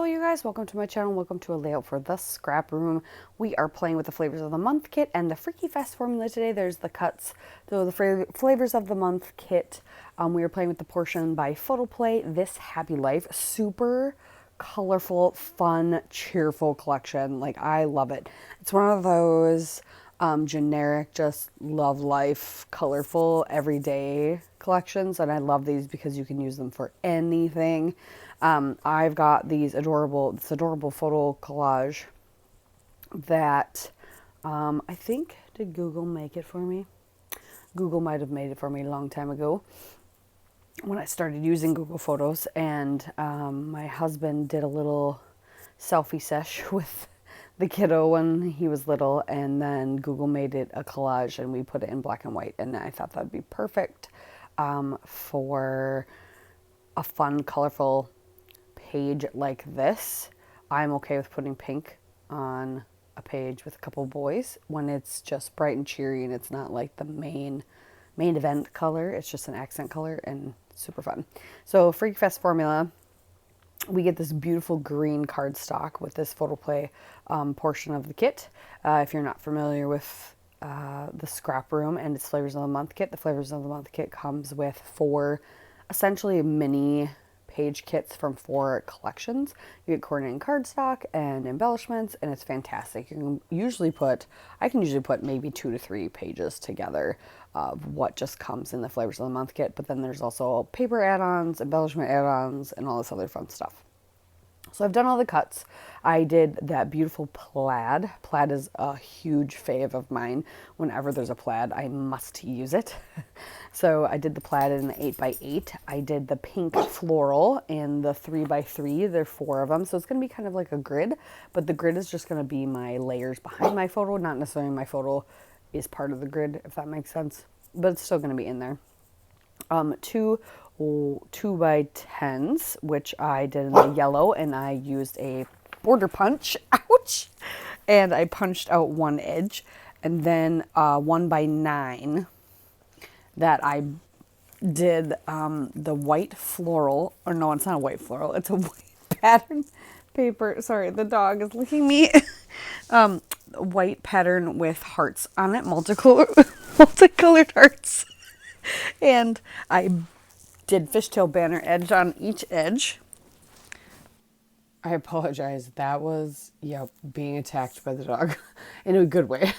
Hello you guys, welcome to my channel, welcome to a layout for the scrap room. We are playing with the Flavors of the Month kit and the Freaky Fest formula today. There's the cuts, so the Flavors of the Month kit. We are playing with the portion by PhotoPlay, This Happy Life. Super colorful, fun, cheerful collection. Like, I love it. It's one of those generic, just love life, colorful, everyday collections, and I love these because you can use them for anything. I've got this adorable photo collage that I think, did Google make it for me? Google might have made it for me a long time ago when I started using Google Photos, and my husband did a little selfie sesh with the kiddo when he was little, and then Google made it a collage and we put it in black and white, and I thought that'd be perfect for a fun, colorful page like this. I'm okay with putting pink on a page with a couple boys when it's just bright and cheery and it's not like the main event color. It's just an accent color and super fun. So Freak Fest formula, we get this beautiful green cardstock with this PhotoPlay portion of the kit. If you're not familiar with the Scrap Room and its Flavors of the Month kit, the Flavors of the Month kit comes with 4 essentially mini page kits from 4 collections. You get coordinating cardstock and embellishments, and it's fantastic. You can usually put, I can usually put maybe 2 to 3 pages together of what just comes in the Flavors of the Month kit, but then there's also paper add-ons, embellishment add-ons, and all this other fun stuff. So I've done all the cuts. I did that beautiful plaid. Plaid is a huge fave of mine. Whenever there's a plaid, I must use it. So I did the plaid in the 8x8. I did the pink floral in the 3x3. There are 4 of them. So it's going to be kind of like a grid, but the grid is just going to be my layers behind my photo. Not necessarily my photo is part of the grid, if that makes sense, but it's still going to be in there. 2x10s, which I did in the yellow, and I used a border punch, ouch, and I punched out one edge, and then 1x9 that I did the white floral, or no, it's not a white floral, it's a white pattern paper, sorry, the dog is licking me, white pattern with hearts on it, multicolored hearts. And I did fishtail banner edge on each edge. I apologize. That was, being attacked by the dog in a good way.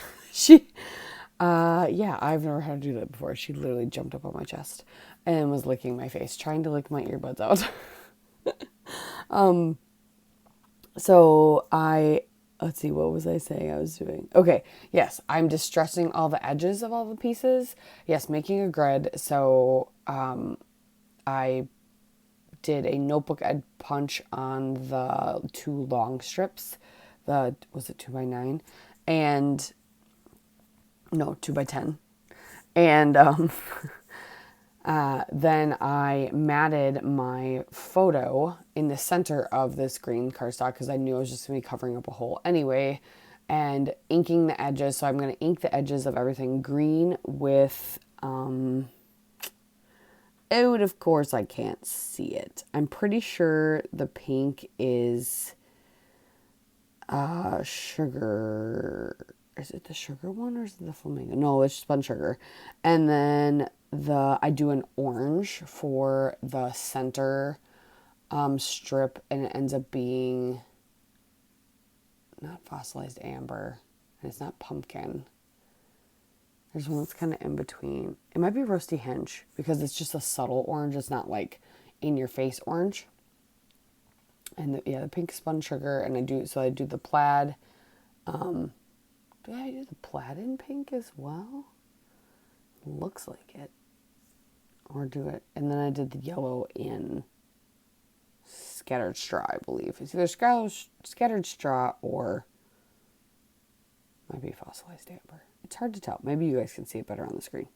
I've never had to do that before. She literally jumped up on my chest and was licking my face, trying to lick my earbuds out. Let's see, what was I saying I was doing? Okay, yes, I'm distressing all the edges of all the pieces. Yes, making a grid. So I did a notebook ed punch on the 2 long strips. Was it 2x9? And, no, 2x10. And then I matted my photo in the center of this green cardstock because I knew I was just going to be covering up a hole anyway, and inking the edges. So I'm going to ink the edges of everything green with, of course I can't see it. I'm pretty sure the pink is sugar. Is it the sugar one or is it the flamingo? No, it's spun sugar. And then I do an orange for the center strip, and it ends up being not fossilized amber, and it's not pumpkin. There's one that's kind of in between. It might be roasty hinge because it's just a subtle orange. It's not like in your face orange. And the pink spun sugar, and I do the plaid. Do I do the plaid in pink as well? Looks like it. Or do it. And then I did the yellow in scattered straw, I believe. It's either scattered straw or might be fossilized amber. It's hard to tell. Maybe you guys can see it better on the screen.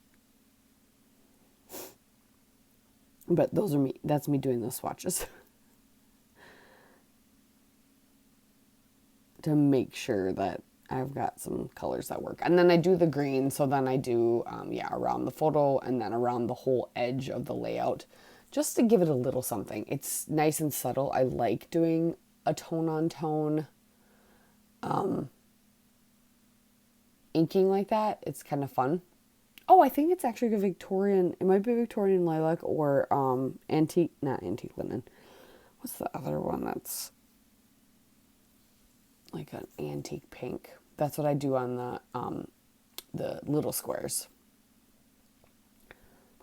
But those are me. That's me doing those swatches. To make sure that I've got some colors that work. And then I do the green, so then I do, around the photo and then around the whole edge of the layout, just to give it a little something. It's nice and subtle. I like doing a tone-on-tone inking like that. It's kind of fun. Oh, I think it's actually a Victorian, it might be Victorian lilac or antique, not antique linen. What's the other one that's like an antique pink? That's what I do on the little squares.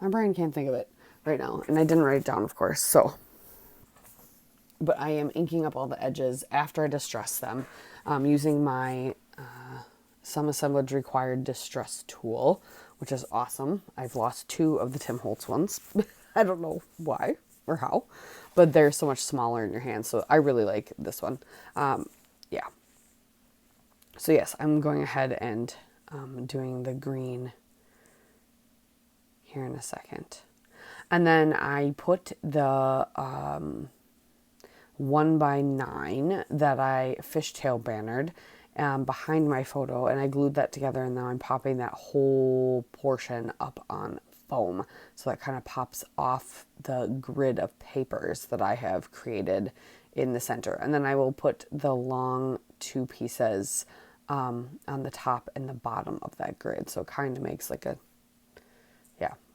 My brain can't think of it right now, and I didn't write it down, of course, so. But I am inking up all the edges after I distress them using my Some Assemblage Required Distress tool, which is awesome. I've lost 2 of the Tim Holtz ones. I don't know why or how, but they're so much smaller in your hand, so I really like this one. Yeah. So yes, I'm going ahead and doing the green here in a second. And then I put the 1x9 that I fishtail bannered behind my photo, and I glued that together, and now I'm popping that whole portion up on foam, so that kind of pops off the grid of papers that I have created in the center. And then I will put the long 2 pieces on the top and the bottom of that grid, so it kind of makes like a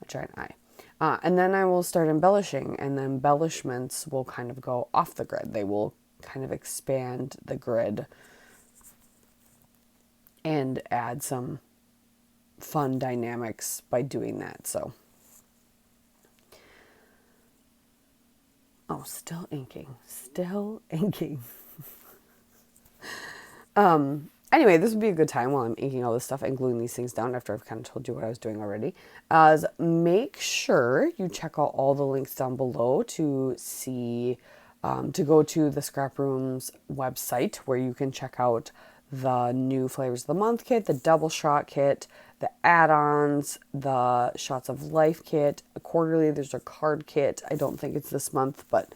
giant eye. And then I will start embellishing, and the embellishments will kind of go off the grid. They will kind of expand the grid and add some fun dynamics by doing that. So, oh, still inking. Anyway, this would be a good time while I'm inking all this stuff and gluing these things down after I've kind of told you what I was doing already. Make sure you check out all the links down below to see, to go to the ScrapRoom's website, where you can check out the new Flavors of the Month kit, the double shot kit, the add-ons, the Shots of Life kit. Quarterly, there's a card kit. I don't think it's this month, but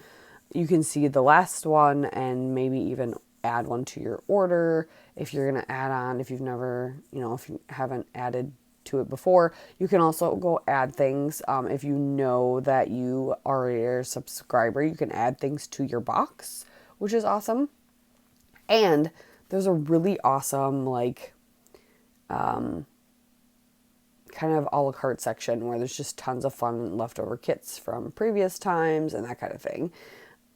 you can see the last one and maybe even add one to your order if you're going to add on. If you've never, if you haven't added to it before, you can also go add things. If you know that you are a subscriber, you can add things to your box, which is awesome. And there's a really awesome, kind of a la carte section where there's just tons of fun leftover kits from previous times and that kind of thing.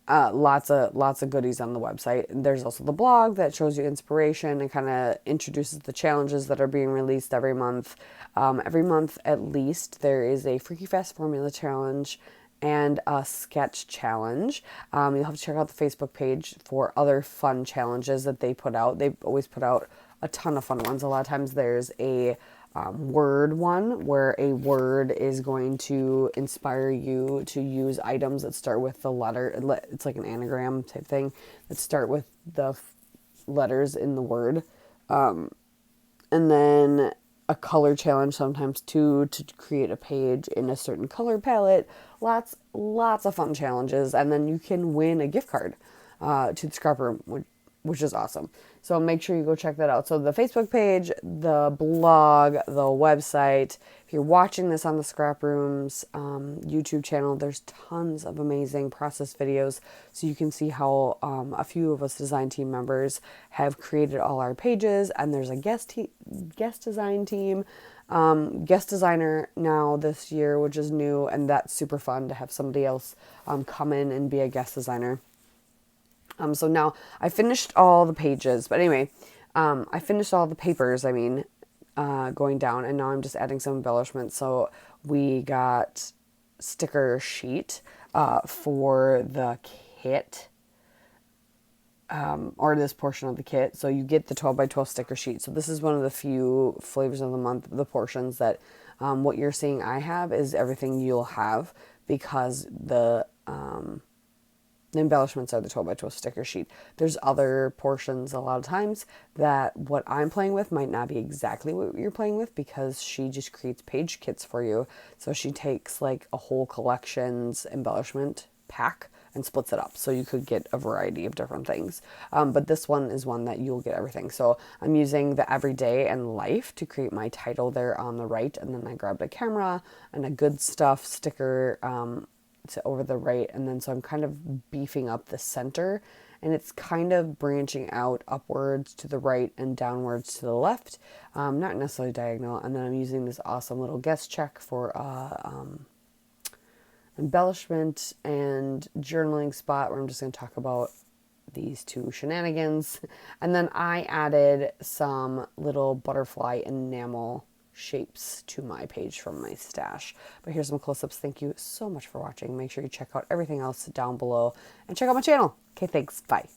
Lots of goodies on the website. There's also the blog that shows you inspiration and kind of introduces the challenges that are being released every month. Every month at least there is a Freaky Fast formula challenge and a sketch challenge. You'll have to check out the Facebook page for other fun challenges that they put out. They always put out a ton of fun ones. A lot of times there's a word one where a word is going to inspire you to use items that start with the letter. It's like an anagram type thing that start with the letters in the word. And then a color challenge sometimes too, to create a page in a certain color palette. Lots of fun challenges. And then you can win a gift card to the ScrapRoom, which is awesome. So make sure you go check that out. So the Facebook page, the blog, the website. If you're watching this on the ScrapRoom's YouTube channel, there's tons of amazing process videos, so you can see how a few of us design team members have created all our pages. And there's a guest design team, guest designer now this year, which is new, and that's super fun to have somebody else come in and be a guest designer. So now I finished all the pages, but anyway, I finished all the papers, going down, and now I'm just adding some embellishments. So we got sticker sheet, for the kit, or this portion of the kit. So you get the 12x12 sticker sheet. So this is one of the few Flavors of the Month, the portions that, what you're seeing I have is everything you'll have, because the embellishments are the 12x12 sticker sheet. There's other portions a lot of times that what I'm playing with might not be exactly what you're playing with, because she just creates page kits for you. So she takes like a whole collections embellishment pack and splits it up, so you could get a variety of different things. But this one is one that you'll get everything. So I'm using the everyday and life to create my title there on the right, and then I grabbed a camera and a good stuff sticker to over the right, and then so I'm kind of beefing up the center, and it's kind of branching out upwards to the right and downwards to the left, not necessarily diagonal. And then I'm using this awesome little guest check for embellishment and journaling spot where I'm just going to talk about these two shenanigans. And then I added some little butterfly enamel shapes to my page from my stash. But here's some close-ups. Thank you so much for watching. Make sure you check out everything else down below and check out my channel. Okay, thanks. Bye.